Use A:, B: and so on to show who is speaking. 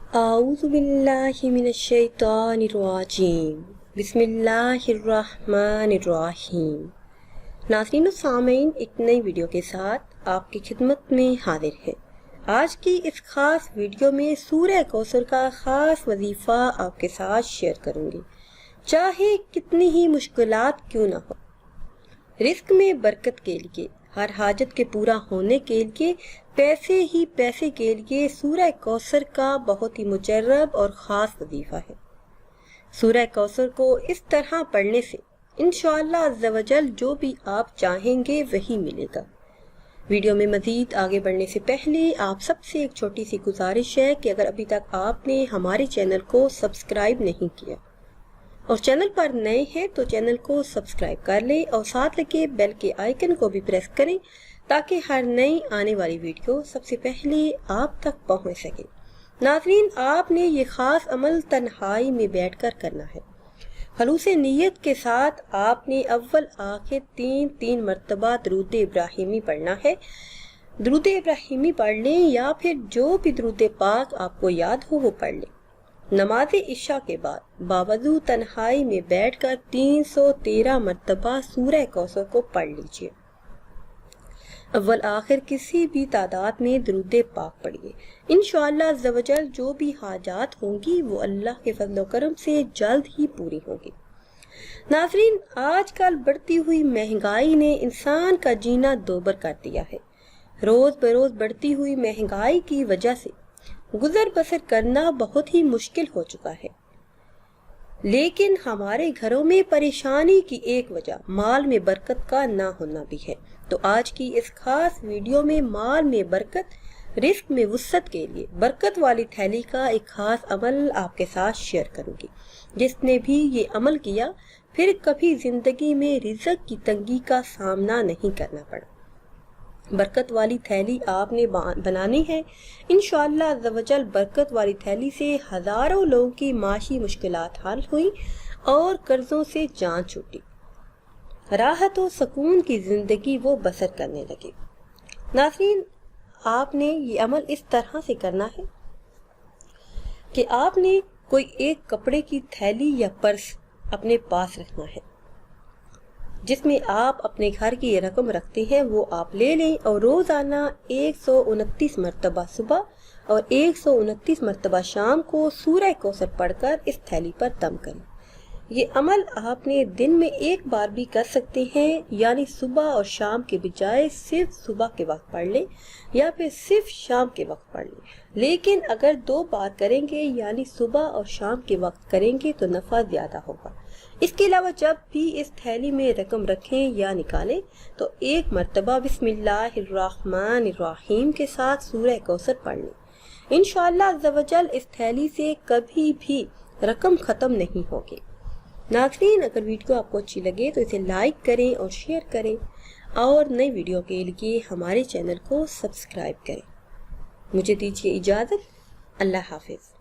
A: اعوذ باللہ من الشیطان الرجیم بسم اللہ الرحمن الرحیم۔ ناظرین و سامعین، ایک نئی ویڈیو کے ساتھ آپ کی خدمت میں حاضر ہے۔ آج کی اس خاص ویڈیو میں سورہ کوثر کا خاص وظیفہ آپ کے ساتھ شیئر کروں گی، چاہے کتنی ہی مشکلات کیوں نہ ہو۔ رزق میں برکت کے لیے، ہر حاجت کے پورا ہونے کے لیے، پیسے ہی پیسے کے لیے سورہ کوثر کا بہت ہی مجرب اور خاص وظیفہ ہے۔ سورہ کوثر کو اس طرح پڑھنے سے انشاءاللہ عز و جل جو بھی آپ چاہیں گے وہی ملے گا۔ ویڈیو میں مزید آگے بڑھنے سے پہلے آپ سب سے ایک چھوٹی سی گزارش ہے کہ اگر ابھی تک آپ نے ہمارے چینل کو سبسکرائب نہیں کیا اور چینل پر نئے ہیں تو چینل کو سبسکرائب کر لیں اور ساتھ لگے بیل کے آئیکن کو بھی پریس کریں تاکہ ہر نئی آنے والی ویڈیو سب سے پہلے آپ تک پہنچ سکے۔ ناظرین، آپ نے یہ خاص عمل تنہائی میں بیٹھ کر کرنا ہے۔ خلوص نیت کے ساتھ آپ نے اول آخر تین مرتبہ درود ابراہیمی پڑھنا ہے۔ درود ابراہیمی پڑھ لیں یا پھر جو بھی درود پاک آپ کو یاد ہو وہ پڑھ لیں۔ نماز عشاء کے بعد باوضو تنہائی میں بیٹھ کر 313 مرتبہ سورہ کوثر کو پڑھ لیجئے۔ اول آخر کسی بھی تعداد میں درود پاک پڑھیے۔ انشاءاللہ عز و جل جو بھی حاجات ہوں گی وہ اللہ کے فضل و کرم سے جلد ہی پوری ہوں گی۔ ناظرین، آج کل بڑھتی ہوئی مہنگائی نے انسان کا جینا دوبر کر دیا ہے۔ روز بروز بڑھتی ہوئی مہنگائی کی وجہ سے گزر بسر کرنا بہت ہی مشکل ہو چکا ہے، لیکن ہمارے گھروں میں پریشانی کی ایک وجہ مال میں برکت کا نہ ہونا بھی ہے۔ تو آج کی اس خاص ویڈیو میں مال میں برکت، رزق میں وسعت کے لیے برکت والی تھیلی کا ایک خاص عمل آپ کے ساتھ شیئر کروں گی۔ جس نے بھی یہ عمل کیا پھر کبھی زندگی میں رزق کی تنگی کا سامنا نہیں کرنا پڑا۔ برکت والی تھیلی آپ نے بنانی ہے۔ انشاءاللہ عز و جل برکت والی تھیلی سے ہزاروں لوگوں کی معاشی مشکلات حل ہوئی اور قرضوں سے جان چھوٹی، راحت و سکون کی زندگی وہ بسر کرنے لگے۔ ناظرین، آپ نے یہ عمل اس طرح سے کرنا ہے کہ آپ نے کوئی ایک کپڑے کی تھیلی یا پرس اپنے پاس رکھنا ہے، جس میں آپ اپنے گھر کی یہ رقم رکھتے ہیں وہ آپ لے لیں اور روزانہ 129 مرتبہ صبح اور 129 مرتبہ شام کو سورہ کوثر پڑھ کر اس تھیلی پر دم کریں۔ یہ عمل آپ نے دن میں ایک بار بھی کر سکتے ہیں، یعنی صبح اور شام کے بجائے صرف صبح کے وقت پڑھ لیں یا پھر صرف شام کے وقت پڑھ لیں، لیکن اگر 2 بار کریں گے یعنی صبح اور شام کے وقت کریں گے تو نفع زیادہ ہوگا۔ اس کے علاوہ جب بھی اس تھیلی میں رقم رکھیں یا نکالیں تو ایک مرتبہ بسم اللہ الرحمن الرحیم کے ساتھ سورہ کوثر پڑھ لیں۔ انشاءاللہ عز و جل اس تھیلی سے کبھی بھی رقم ختم نہیں ہوگی۔ ناظرین، اگر ویڈیو آپ کو اچھی لگے تو اسے لائک کریں اور شیئر کریں اور نئی ویڈیو کے لیے ہمارے چینل کو سبسکرائب کریں۔ مجھے دیجیے اجازت، اللہ حافظ۔